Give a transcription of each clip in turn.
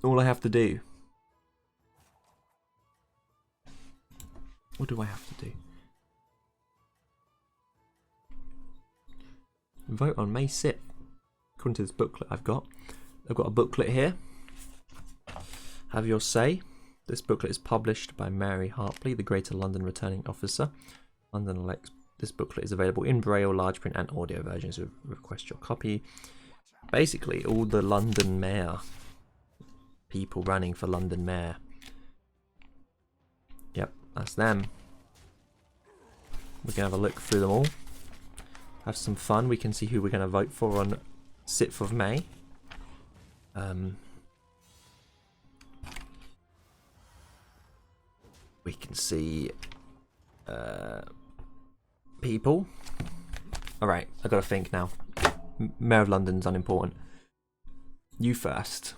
All I have to do. What do I have to do? Vote on May 6th. According to this booklet I've got a booklet here. Have your say. This booklet is published by Mary Hartley, the Greater London Returning Officer. London elects. This booklet is available in Braille, large print, and audio versions. So request your copy. Basically, all the London Mayor people running for London Mayor. Yep, that's them. We can have a look through them all. Have some fun. We can see who we're going to vote for on 6th of May. We can see people. Alright, I've got to think now. Mayor of London's unimportant. You first.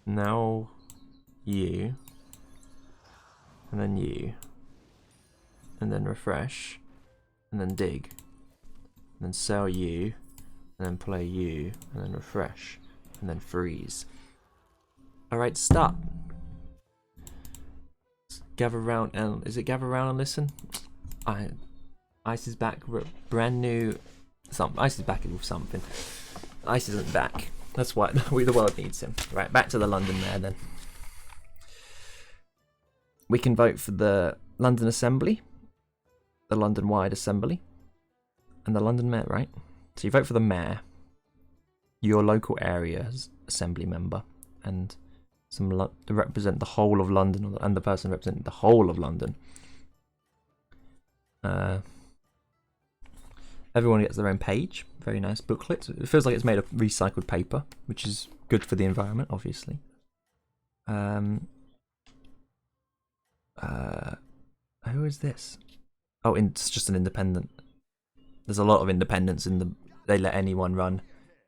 Now you. And then you. And then refresh. And then dig. And then sell you. And then play you. And then refresh. And then freeze. Alright, start. Gather round and is it gather round and listen? Ice is back, brand new. Ice is back with something. Ice isn't back. That's what the world needs him. Right, back to the London Mayor then. We can vote for the London Assembly, the London Wide Assembly, and the London Mayor, right? So you vote for the Mayor, your local area's Assembly member, and some to represent the whole of London, and the person representing the whole of London. Everyone gets their own page. Very nice booklet. It feels like it's made of recycled paper, which is good for the environment, obviously. Who is this? Oh, it's just an independent. There's a lot of independents in the. They let anyone run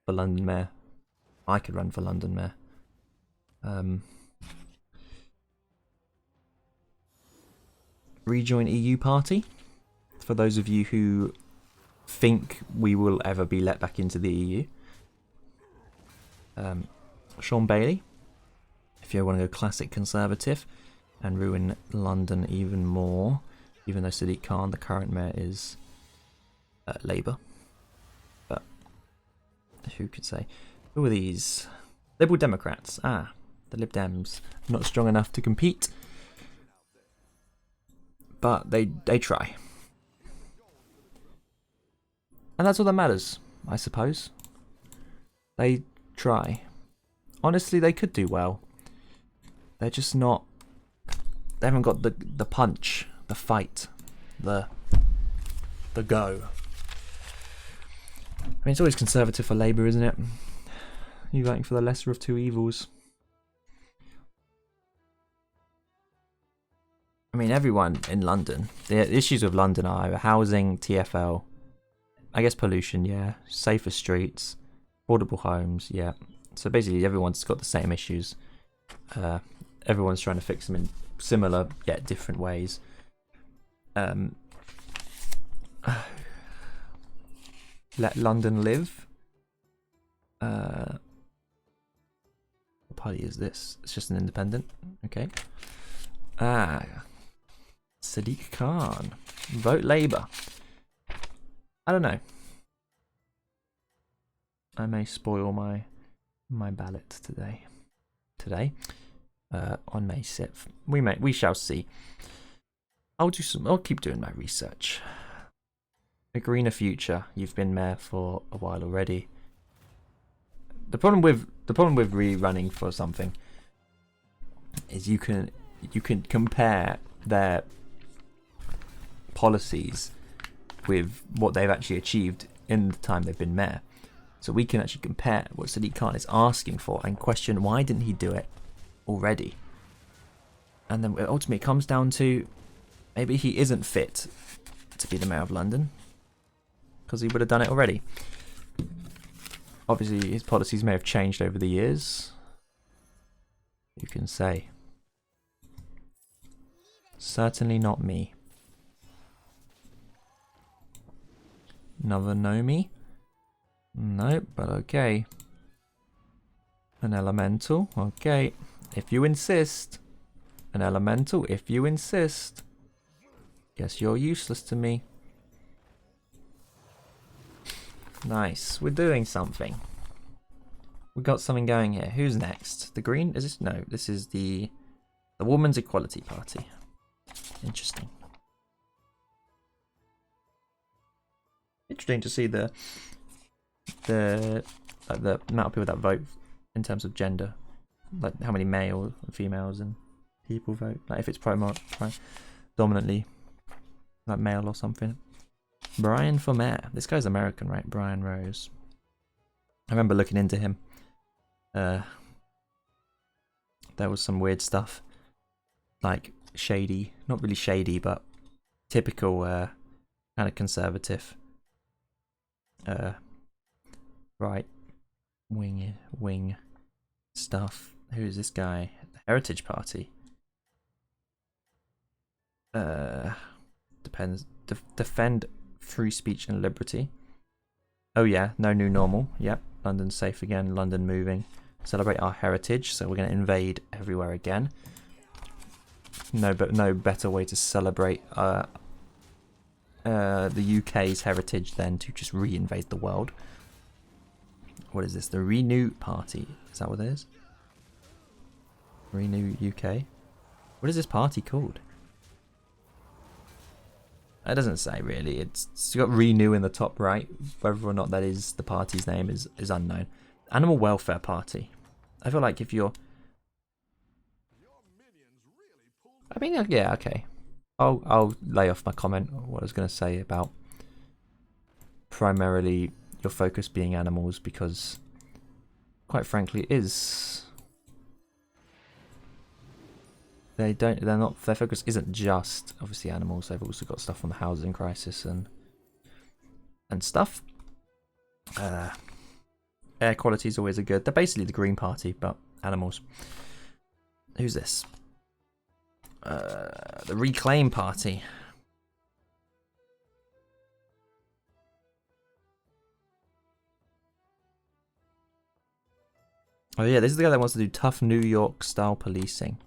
for London Mayor. I could run for London Mayor. Rejoin EU party. For those of you who think we will ever be let back into the EU. Sean Bailey. If you want to go classic Conservative and ruin London even more, even though Sadiq Khan, the current mayor, is Labour. But who could say? Who are these? Liberal Democrats. Ah, the Lib Dems. Not strong enough to compete. But they try. And that's all that matters, I suppose. They try. Honestly, they could do well. They're just not. They haven't got the punch, the fight, the go. I mean, it's always Conservative for Labour, isn't it? You're voting for the lesser of two evils. I mean, everyone in London. The issues with London are either housing, TfL. I guess pollution, yeah. Safer streets, affordable homes, yeah. So basically everyone's got the same issues. Everyone's trying to fix them in similar yet different ways. Let London live. What party is this? It's just an independent. Okay. Sadiq Khan. Vote Labour. I don't know. I may spoil my ballot today. On May 6th. We shall see. I'll keep doing my research. A greener future. You've been mayor for a while already. The problem with rerunning for something is you can compare their policies with what they've actually achieved in the time they've been mayor. So we can actually compare what Sadiq Khan is asking for and question why didn't he do it already. And then ultimately it comes down to maybe he isn't fit to be the mayor of London because he would have done it already. Obviously his policies may have changed over the years. You can say. Certainly not me. Another Nomi. No, but okay. An elemental, okay. If you insist. An elemental, if you insist. Guess you're useless to me. Nice, we're doing something. We got something going here. Who's next? The green? Is this? No, this is the Women's Equality Party. Interesting. Interesting to see the amount of people that vote in terms of gender, like how many male and females and people vote. Like if it's predominantly like male or something. Brian for mayor. This guy's American, right? Brian Rose. I remember looking into him. There was some weird stuff, like shady, not really shady, but typical kind of conservative, right wing stuff. Who is this guy? The Heritage Party. Depends. Defend free speech and liberty. Oh yeah, no new normal. Yep, London's safe again. London moving. Celebrate our heritage. So we're going to invade everywhere again. No better way to celebrate the UK's heritage than to just re-invade the world. What is this? The Renew Party. Is that what it is? Renew UK. What is this party called? It doesn't say really. It's got Renew in the top right. Whether or not that is the party's name is unknown. Animal Welfare Party. I feel like if you're... I mean, yeah, okay. I'll lay off my comment on what I was going to say about primarily your focus being animals, because quite frankly it is... Their focus isn't just obviously animals. They've also got stuff on the housing crisis and stuff. Air quality is always a good. They're basically the Green Party, but animals. Who's this? The Reclaim Party. Oh yeah, this is the guy that wants to do tough New York style policing.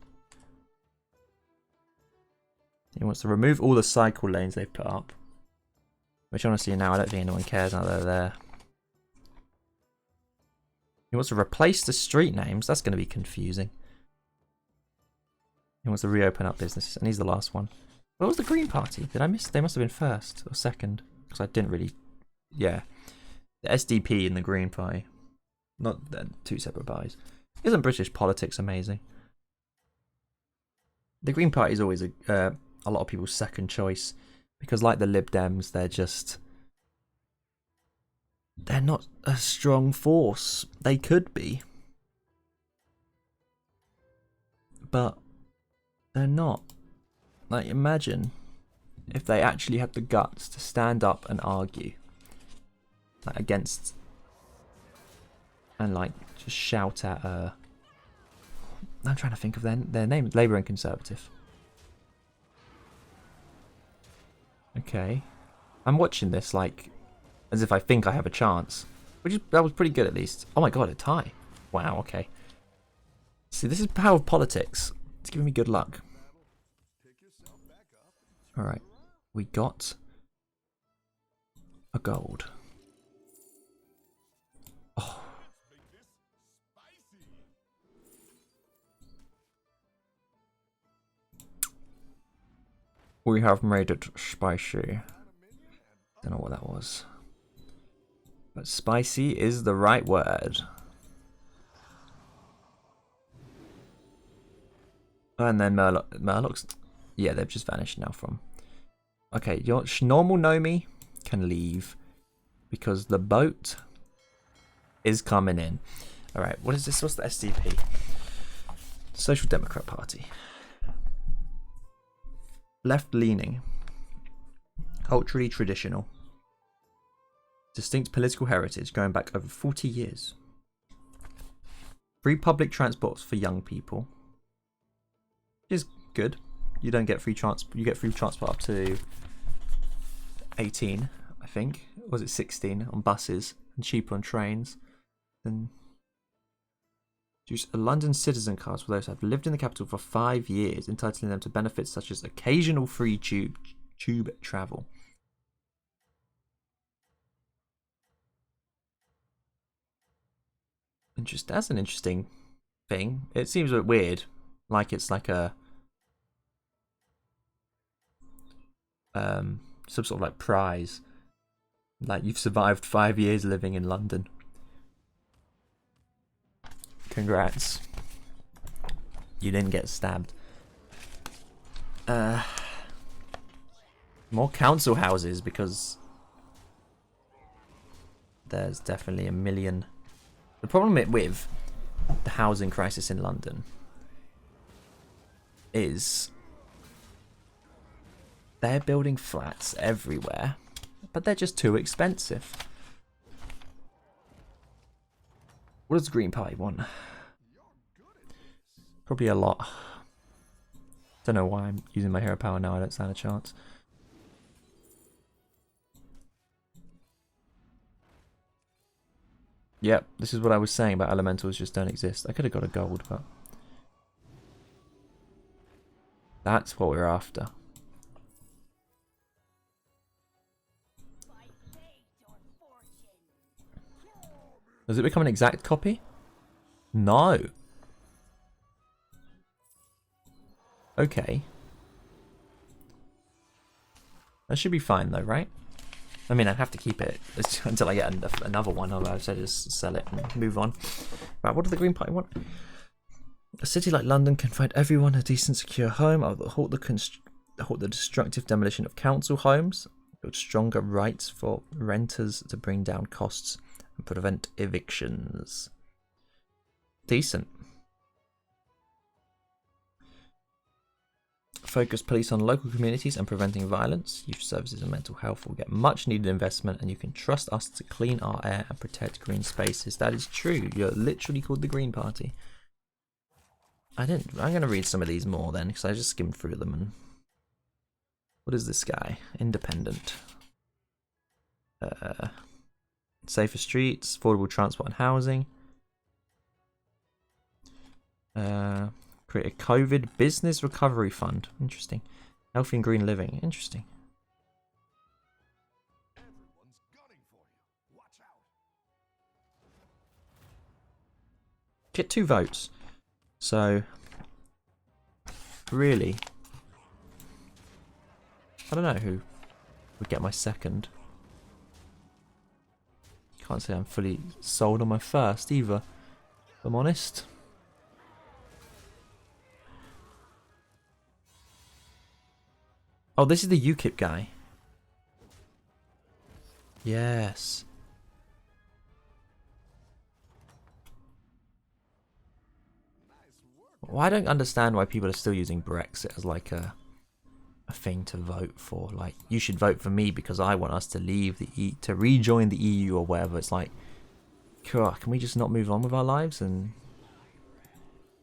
He wants to remove all the cycle lanes they've put up. Which honestly now I don't think anyone cares now they're there. He wants to replace the street names. That's going to be confusing. He wants to reopen up businesses. And he's the last one. What was the Green Party? Did I miss? They must have been first or second. Because I didn't really... Yeah. The SDP and the Green Party. Not two separate parties. Isn't British politics amazing? The Green Party is always a lot of people's second choice, because like the Lib Dems, they're not a strong force. They could be, but they're not. Like, imagine if they actually had the guts to stand up and argue, like, against, and like just shout at I'm trying to think of their names. Labour and Conservative. Okay. I'm watching this like as if I think I have a chance. That was pretty good at least. Oh my god, a tie. Wow, okay. See, this is power of politics. It's giving me good luck. Alright. We got a gold. Oh. We have made it spicy. Don't know what that was. But spicy is the right word. And then Murlocs. Yeah, they've just vanished now from. Okay, your normal Nomi can leave because the boat is coming in. Alright, what is this? What's the SDP? Social Democrat Party. Left-leaning, culturally traditional, distinct political heritage going back over 40 years. Free public transports for young people, which is good. You don't get free transport. You get free transport up to 18, I think. Or was it 16 on buses? and cheaper on trains than... Use a London citizen card for those who have lived in the capital for 5 years, entitling them to benefits such as occasional free tube travel. That's an interesting thing. It seems a bit weird, like it's like a some sort of like prize, like you've survived 5 years living in London. Congrats. You didn't get stabbed. More council houses, because there's definitely a million. The problem with the housing crisis in London is they're building flats everywhere, but they're just too expensive. What does the Green Party want? Probably a lot. Don't know why I'm using my hero power now. I don't stand a chance. Yep, this is what I was saying about elementals just don't exist. I could have got a gold, but that's what we're after. Does it become an exact copy? No. Okay. That should be fine though, right? I mean, I'd have to keep it until I get another one, otherwise I just sell it and move on. Right, what do the Green Party want? A city like London can find everyone a decent, secure home. I'll halt the destructive demolition of council homes. Build stronger rights for renters to bring down costs and prevent evictions. Decent. Focus police on local communities and preventing violence. Youth services and mental health will get much needed investment, and you can trust us to clean our air and protect green spaces. That is true. You're literally called the Green Party. I'm going to read some of these more then, because I just skimmed through them. And what is this guy? Independent. Safer streets, affordable transport and housing. Create a COVID business recovery fund. Interesting. Healthy and green living. Interesting. Get 2 votes. So, really, I don't know who would get my second. Can't say I'm fully sold on my first either, if I'm honest. Oh, this is the UKIP guy. Yes. Well, I don't understand why people are still using Brexit as like a thing to vote for. Like, you should vote for me because I want us to leave to rejoin the EU or whatever. It's like, can we just not move on with our lives and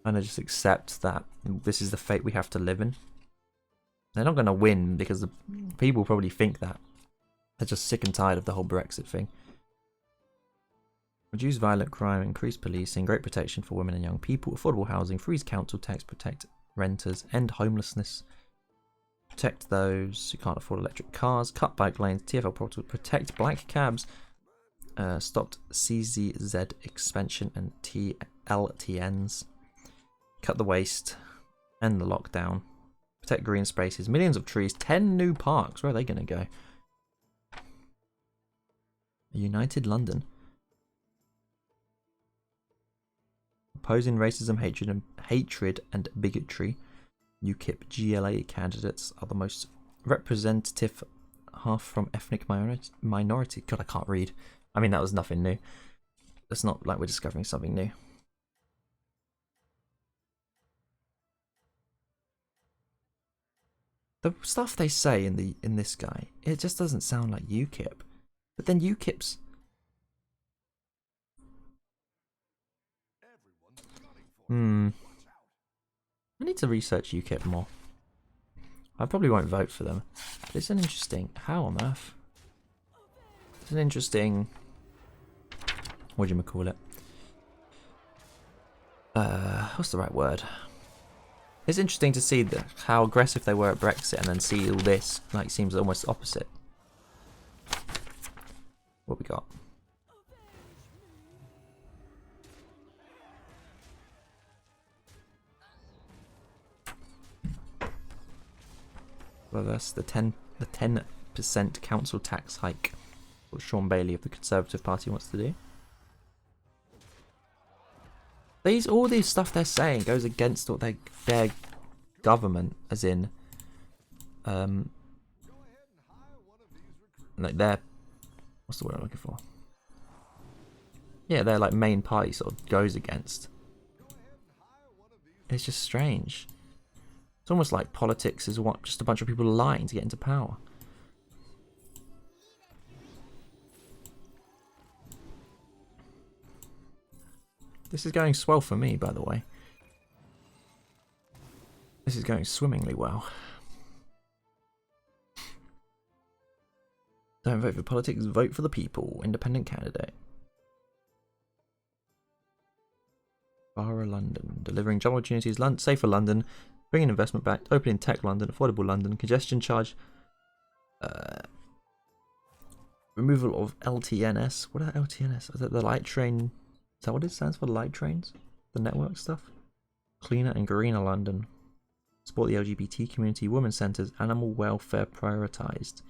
just accept that this is the fate we have to live in? They're not going to win because the people probably think that. They're just sick and tired of the whole Brexit thing. Reduce violent crime, increase policing, great protection for women and young people, affordable housing, freeze council tax, protect renters, end homelessness, protect those who can't afford electric cars, cut bike lanes, TfL portal, protect black cabs, stopped CZZ expansion and TLTNs, cut the waste, end the lockdown, protect green spaces, millions of trees, 10 new parks. Where are they going to go? A united London. Opposing racism, hatred and bigotry. UKIP GLA candidates are the most representative, half from ethnic minority. God, I can't read. I mean, that was nothing new. It's not like we're discovering something new. The stuff they say in this guy, it just doesn't sound like UKIP. But then UKIP's... I need to research UKIP more. I probably won't vote for them. But it's an interesting... How on earth? It's an interesting whatchamacallit? What's the right word? It's interesting to see how aggressive they were at Brexit and then see all this. Like, seems almost opposite. What we got? Well, that's the 10% council tax hike. What Sean Bailey of the Conservative Party wants to do. All these stuff they're saying goes against what their government, as in, like their, what's the word I'm looking for? Yeah, their like main party sort of goes against. It's just strange. It's almost like politics is what just a bunch of people lying to get into power. This is going swell for me, by the way. This is going swimmingly well. Don't vote for politics, vote for the people. Independent candidate. Borough London. Delivering job opportunities. Safer London. Bringing investment back. Opening tech London. Affordable London. Congestion charge. Removal of LTNS. What are LTNS? Is that the light train? Is that what it stands for? Light trains? The network stuff? Cleaner and greener London. Support the LGBT community. Women's centres. Animal welfare prioritised.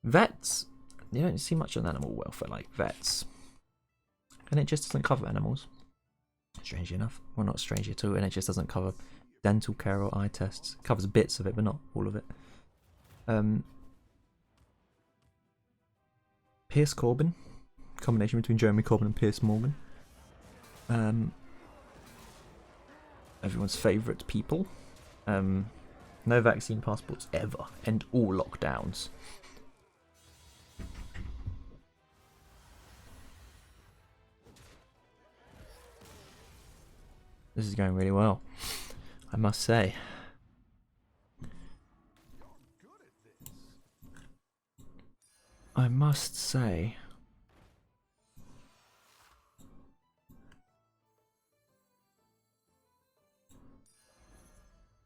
Vets. You don't see much on animal welfare like vets. And it just doesn't cover animals. Strangely enough. Well, not strangely at all. And it just doesn't cover dental care or eye tests. It covers bits of it, but not all of it. Piers Corbyn. Combination between Jeremy Corbyn and Piers Morgan. Everyone's favourite people. No vaccine passports ever. End all lockdowns. This is going really well, I must say. I must say.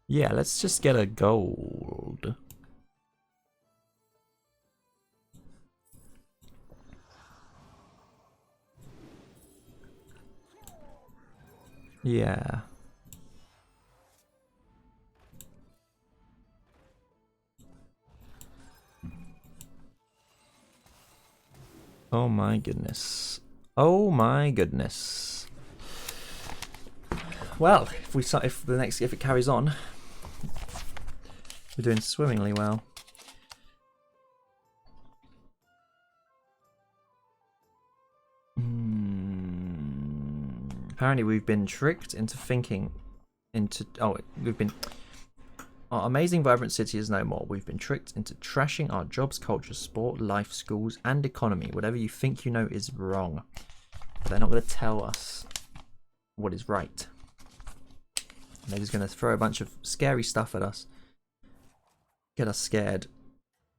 Yeah, let's just get a gold. Yeah. Oh my goodness. Oh my goodness. Well, if it carries on, we're doing swimmingly well. Apparently we've been tricked into thinking our amazing vibrant city is no more. We've been tricked into trashing our jobs, culture, sport, life, schools and economy. Whatever you think you know is wrong. They're not going to tell us what is right. They're just going to throw a bunch of scary stuff at us. Get us scared.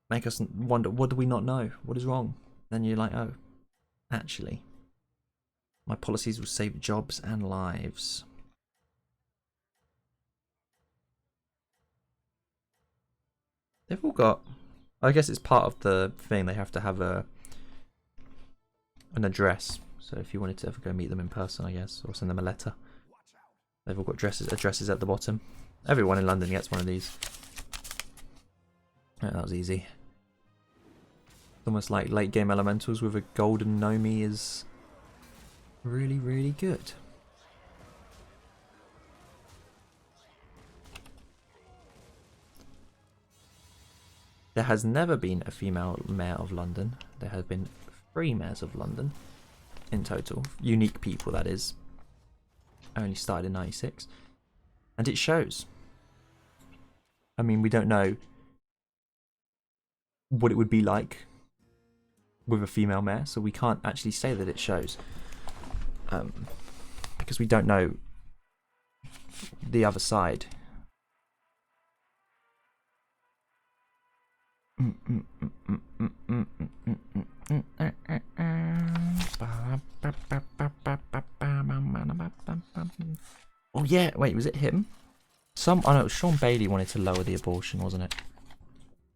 Make us wonder, what do we not know? What is wrong? Then you're like, oh, actually, my policies will save jobs and lives. They've all got, I guess it's part of the thing, they have to have an address. So if you wanted to ever go meet them in person, I guess, or send them a letter. They've all got addresses at the bottom. Everyone in London gets one of these. Yeah, that was easy. Almost like late game elementals with a golden Nomi is really, really good. There has never been a female mayor of London. There have been 3 mayors of London in total. Unique people, that is. Only started in 96. And it shows. I mean, we don't know what it would be like with a female mayor, so we can't actually say that it shows. Because we don't know the other side. Oh yeah, wait, was it him? Oh no, Sean Bailey wanted to lower the abortion, wasn't it?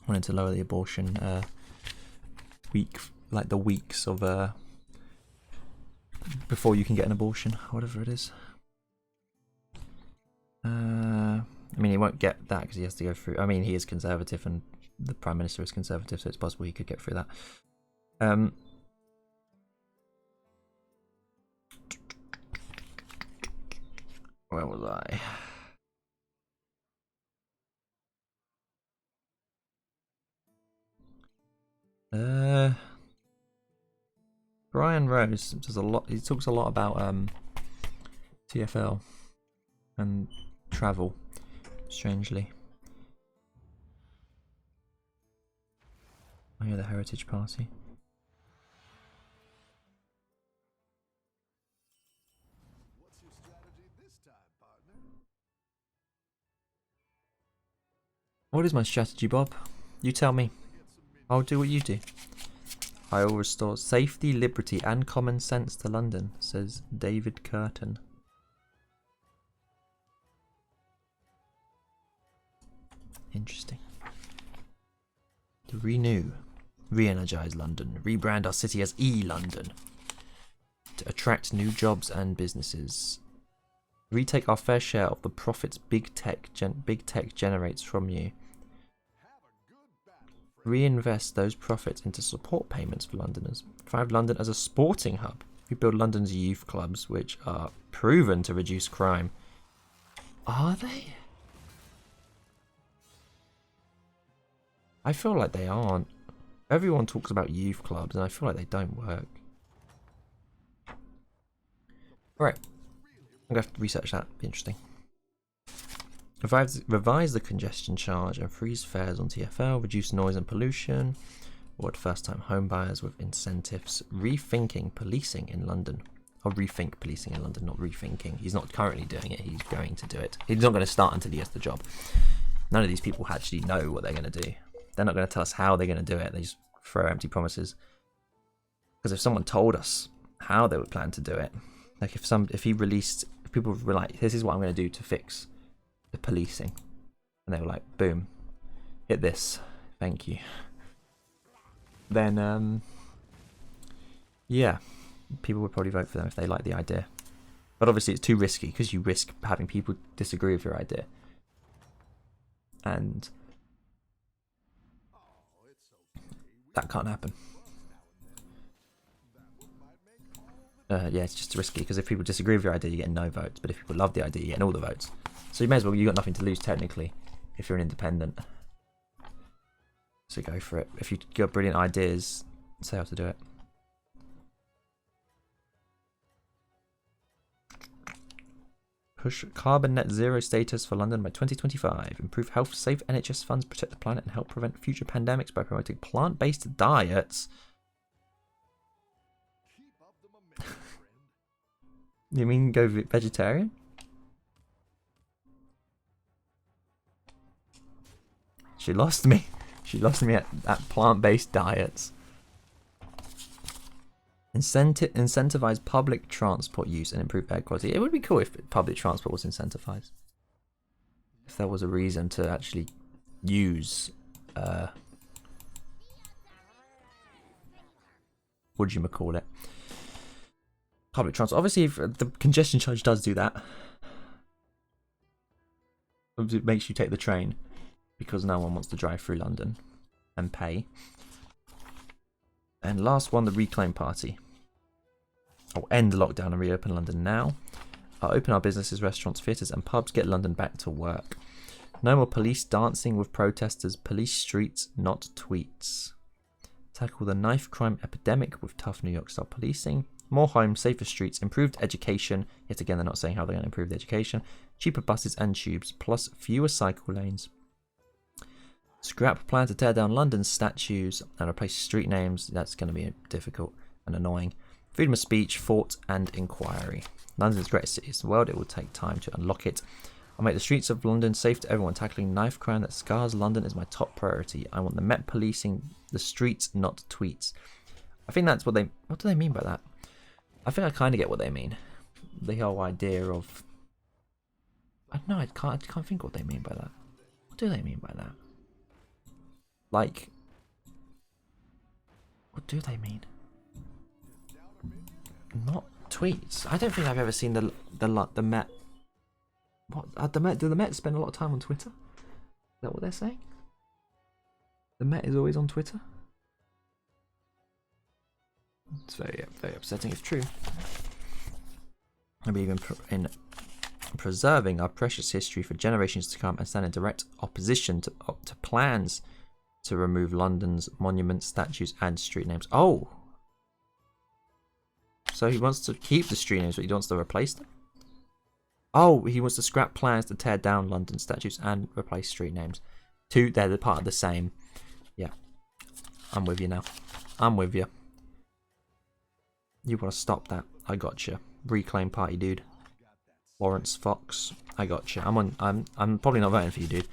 Wanted to lower the abortion the weeks of before you can get an abortion, whatever it is. I mean, he won't get that because he has to go through. I mean, he is conservative, and the Prime Minister is conservative, so it's possible he could get through that. Where was I? Brian Rose does a lot. He talks a lot about TFL and travel. Strangely, oh yeah, the Heritage Party. What's your strategy this time, partner? What is my strategy, Bob? You tell me. I'll do what you do. I will restore safety, liberty, and common sense to London, says David Curtin. Interesting. To renew, re-energize London, rebrand our city as E-London, to attract new jobs and businesses, retake our fair share of the profits big tech generates from you, reinvest those profits into support payments for Londoners, revive London as a sporting hub, rebuild London's youth clubs, which are proven to reduce crime. Are they? I feel like they aren't. Everyone talks about youth clubs, and I feel like they don't work. Alright. I'm going to have to research that. Be interesting. Revise the congestion charge and freeze fares on TfL. Reduce noise and pollution. Reward first-time home buyers with incentives. Rethinking policing in London. Or rethink policing in London, not rethinking. He's not currently doing it. He's going to do it. He's not going to start until he has the job. None of these people actually know what they're going to do. They're not going to tell us how they're going to do it. They just throw empty promises. Because if someone told us how they would plan to do it, like if people were like, this is what I'm going to do to fix the policing, and they were like, boom, hit this, thank you, then yeah, people would probably vote for them if they like the idea. But obviously it's too risky, because you risk having people disagree with your idea, and that can't happen. Yeah, it's just risky, because if people disagree with your idea, you get no votes. But if people love the idea, you get all the votes. So you may as well, you've got nothing to lose technically if you're an independent. So go for it. If you've got brilliant ideas, say how to do it. Push carbon net zero status for London by 2025. Improve health, save NHS funds, protect the planet, and help prevent future pandemics by promoting plant-based diets. You mean go vegetarian? She lost me. She lost me at plant-based diets. Incentivize public transport use and improve air quality. It would be cool if public transport was incentivized. If there was a reason to actually use what do you call it? Public transport. Obviously, if the congestion charge does do that, it makes you take the train because no one wants to drive through London and pay. And last one, the Reclaim Party. I'll end lockdown and reopen London now. I'll open our businesses, restaurants, theatres and pubs, get London back to work. No more police dancing with protesters, police streets, not tweets. Tackle the knife crime epidemic with tough New York style policing. More homes, safer streets, improved education. Yet again, they're not saying how they're going to improve the education. Cheaper buses and tubes, plus fewer cycle lanes. Scrap plan to tear down London's statues and replace street names. That's going to be difficult and annoying. Freedom of speech, thought and inquiry. London's greatest city in the world. It will take time to unlock it. I'll make the streets of London safe to everyone. Tackling knife crime that scars London is my top priority. I want the Met policing the streets, not tweets. I think that's what do they mean by that? I think I kind of get what they mean. The whole idea of... I don't know, I can't think what they mean by that. What do they mean by that? Like... What do they mean? Not tweets. I don't think I've ever seen the Met... What? Do the Met spend a lot of time on Twitter? Is that what they're saying? The Met is always on Twitter? It's very upsetting if true. I believe in preserving our precious history for generations to come and stand in direct opposition to plans to remove London's monuments, statues and street names. Oh! So he wants to keep the street names but he wants to replace them? Oh, he wants to scrap plans to tear down London statues and replace street names. They're part of the same. Yeah. I'm with you now. I'm with you. You want to stop that? I gotcha. Reclaim party, dude. Lawrence Fox. I gotcha. I'm probably not voting for you, dude.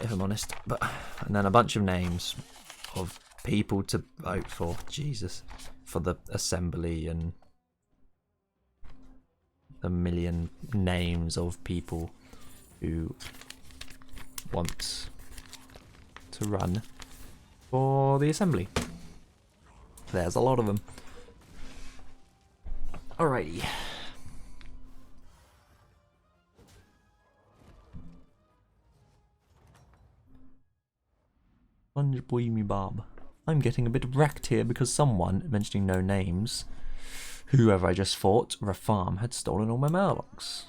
If I'm honest. But and then a bunch of names of people to vote for. Jesus. For the assembly and a million names of people who want to run for the assembly. There's a lot of them. Alrighty. Sponge boy me bob. I'm getting a bit wrecked here because someone, mentioning no names, whoever I just fought, Rafam, had stolen all my mailbox.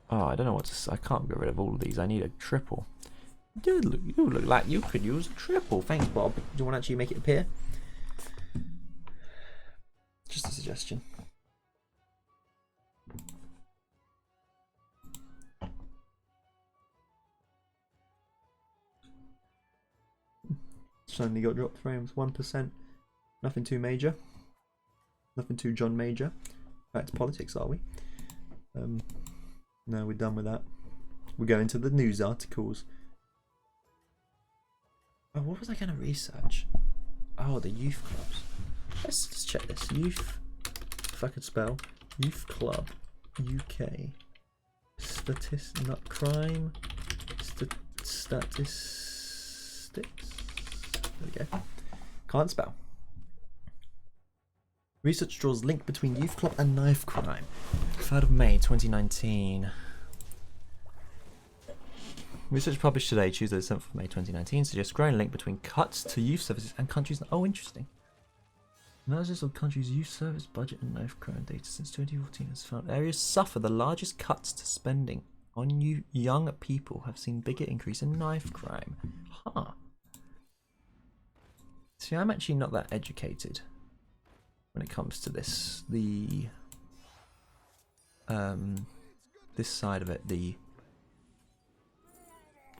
Oh, I don't know what to say. I can't get rid of all of these. I need a triple. Dude, you look like you could use a triple. Thanks, Bob. Do you want to actually make it appear? Just a suggestion. Suddenly got dropped frames. 1%. Nothing too major. Nothing too John Major. Back to politics, are we? No, we're done with that. We go into the news articles. Oh, what was I going to research? Oh, the youth clubs. Let's check this. Youth, if I could spell, youth club, UK, not crime, statistics. There we go. Can't spell. Research draws link between youth club and knife crime. 3rd of May 2019. Research published today, Tuesday the 7th of May 2019, suggests growing link between cuts to youth services and countries. Oh, interesting. Analysis of countries' youth service budget and knife crime data since 2014 has found areas suffer the largest cuts to spending on young people have seen bigger increase in knife crime. Huh. See, I'm actually not that educated when it comes to this. This side of it,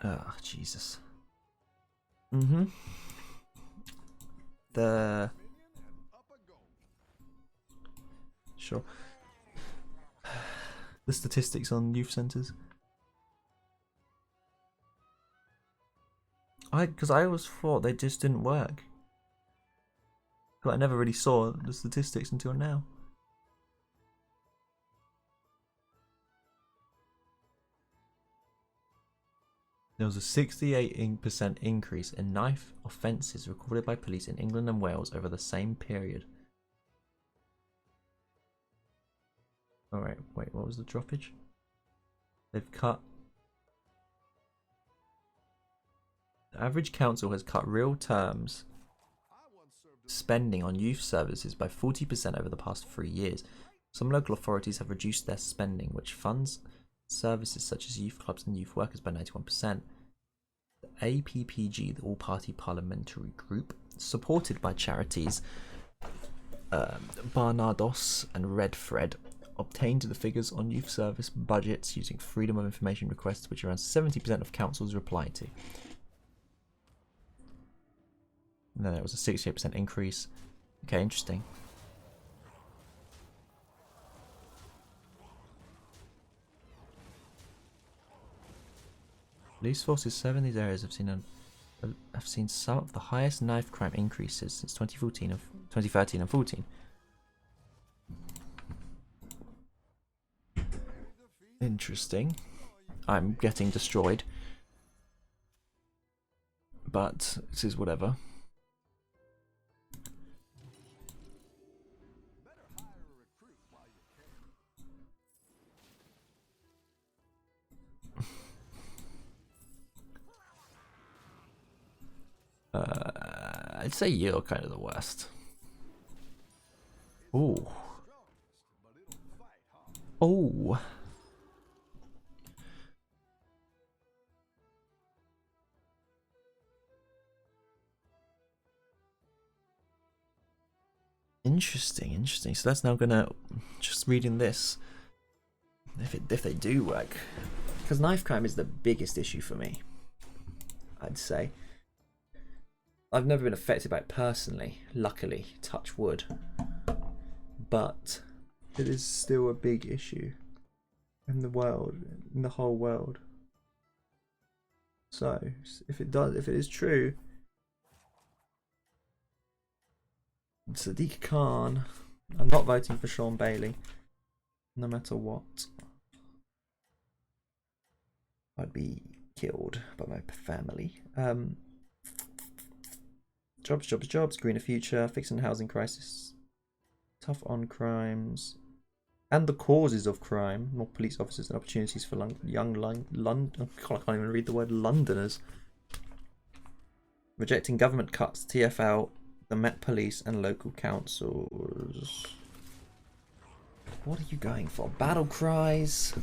oh, Jesus. Sure. The statistics on youth centres. Because I always thought they just didn't work. But I never really saw the statistics until now. There was a 68% increase in knife offences recorded by police in England and Wales over the same period. Alright, wait, what was the droppage? They've cut... The average council has cut real terms spending on youth services by 40% over the past 3 years. Some local authorities have reduced their spending, which funds services such as youth clubs and youth workers by 91%. The APPG, the All-Party Parliamentary Group, supported by charities Barnardos and Red Thread, obtained the figures on youth service budgets using Freedom of Information requests, which around 70% of councils replied to. And then there was a 68% increase. Okay, interesting. Police forces serving these areas have seen an I've seen some of the highest knife crime increases since 2013 and 14. Interesting. I'm getting destroyed. But this is whatever. I'd say you're kind of the worst. Oh. Oh. Interesting, interesting. So that's now gonna, just reading this, if they do work, because knife crime is the biggest issue for me, I'd say. I've never been affected by it personally, luckily, touch wood, but it is still a big issue in the world, in the whole world. So if it is true, Sadiq Khan, I'm not voting for Sean Bailey, no matter what. I'd be killed by my family. Jobs, greener future, fixing the housing crisis, tough on crimes, and the causes of crime, more police officers and opportunities for young London. I can't even read the word Londoners. Rejecting government cuts, TFL, the Met Police, and local councils. What are you going for? Battle cries?